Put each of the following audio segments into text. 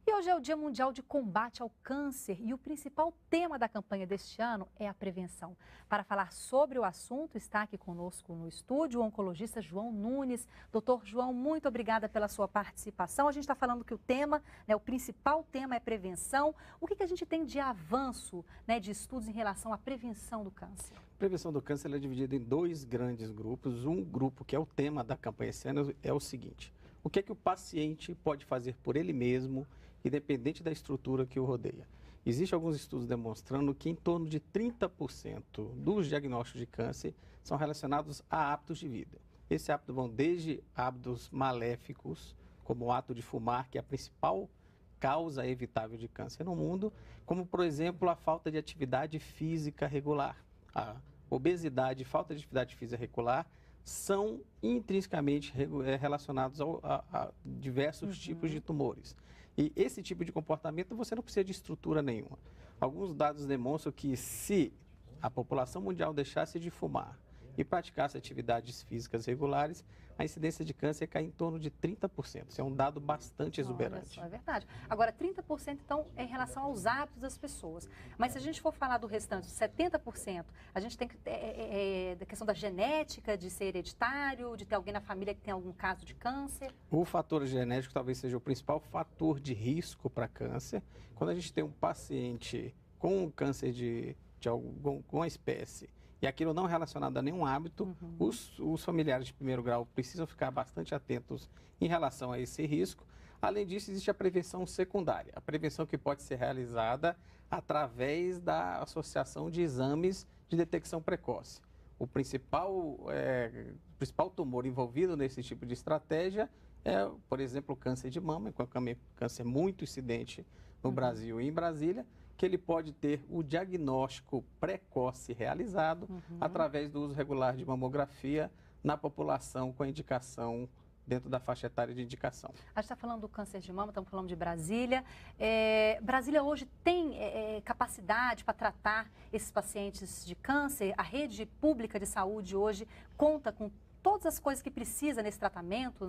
E hoje é o Dia Mundial de Combate ao Câncer e o principal tema da campanha deste ano é a prevenção. Para falar sobre o assunto, está aqui conosco no estúdio o oncologista João Nunes. Doutor João, muito obrigada pela sua participação. A gente está falando que o tema, o principal tema é prevenção. O que a gente tem de avanço, de estudos em relação à prevenção do câncer? A prevenção do câncer é dividida em dois grandes grupos. Um grupo, que é o tema da campanha esse ano, é o seguinte: o que é que o paciente pode fazer por ele mesmo, independente da estrutura que o rodeia? Existem alguns estudos demonstrando que em torno de 30% dos diagnósticos de câncer são relacionados a hábitos de vida. Esses hábitos vão desde hábitos maléficos, como o ato de fumar, que é a principal causa evitável de câncer no mundo, como, por exemplo, a falta de atividade física regular. A obesidade e falta de atividade física regular são intrinsecamente relacionados a diversos tipos de tumores. E esse tipo de comportamento você não precisa de estrutura nenhuma. Alguns dados demonstram que se a população mundial deixasse de fumar e praticasse atividades físicas regulares, a incidência de câncer cai em torno de 30%. Isso é um dado bastante exuberante. Olha só, é verdade. Agora, 30% então é em relação aos hábitos das pessoas. Mas se a gente for falar do restante, 70%, a gente tem que da questão da genética, de ser hereditário, de ter alguém na família que tem algum caso de câncer. O fator genético talvez seja o principal fator de risco para câncer. Quando a gente tem um paciente com câncer de alguma espécie e aquilo não relacionado a nenhum hábito, os familiares de primeiro grau precisam ficar bastante atentos em relação a esse risco. Além disso, existe a prevenção secundária, a prevenção que pode ser realizada através da associação de exames de detecção precoce. O principal tumor envolvido nesse tipo de estratégia é, por exemplo, o câncer de mama, que é um câncer muito incidente no Brasil e em Brasília, que ele pode ter o diagnóstico precoce realizado através do uso regular de mamografia na população com a indicação dentro da faixa etária de indicação. A gente está falando do câncer de mama, estamos falando de Brasília. Brasília hoje tem capacidade para tratar esses pacientes de câncer? A rede pública de saúde hoje conta com todas as coisas que precisa nesse tratamento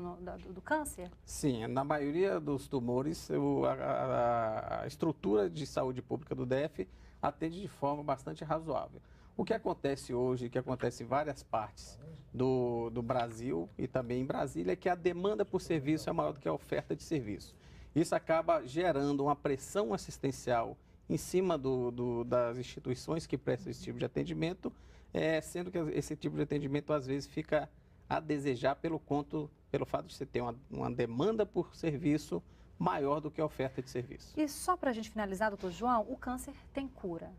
do câncer? Sim, na maioria dos tumores, a estrutura de saúde pública do DF atende de forma bastante razoável. O que acontece hoje, que acontece em várias partes do Brasil e também em Brasília, é que a demanda por serviço é maior do que a oferta de serviço. Isso acaba gerando uma pressão assistencial em cima das instituições que prestam esse tipo de atendimento, sendo que esse tipo de atendimento às vezes fica a desejar pelo fato de você ter uma demanda por serviço maior do que a oferta de serviço. E só para a gente finalizar, doutor João, o câncer tem cura?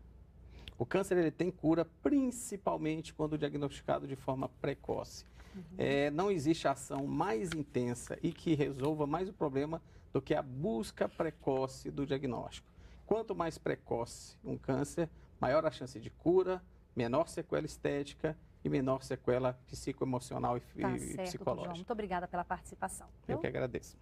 O câncer ele tem cura principalmente quando diagnosticado de forma precoce. Não existe ação mais intensa e que resolva mais o problema do que a busca precoce do diagnóstico. Quanto mais precoce um câncer, maior a chance de cura, menor sequela estética e menor sequela psicoemocional e Tá certo, psicológica. João. Muito obrigada pela participação. Eu que agradeço.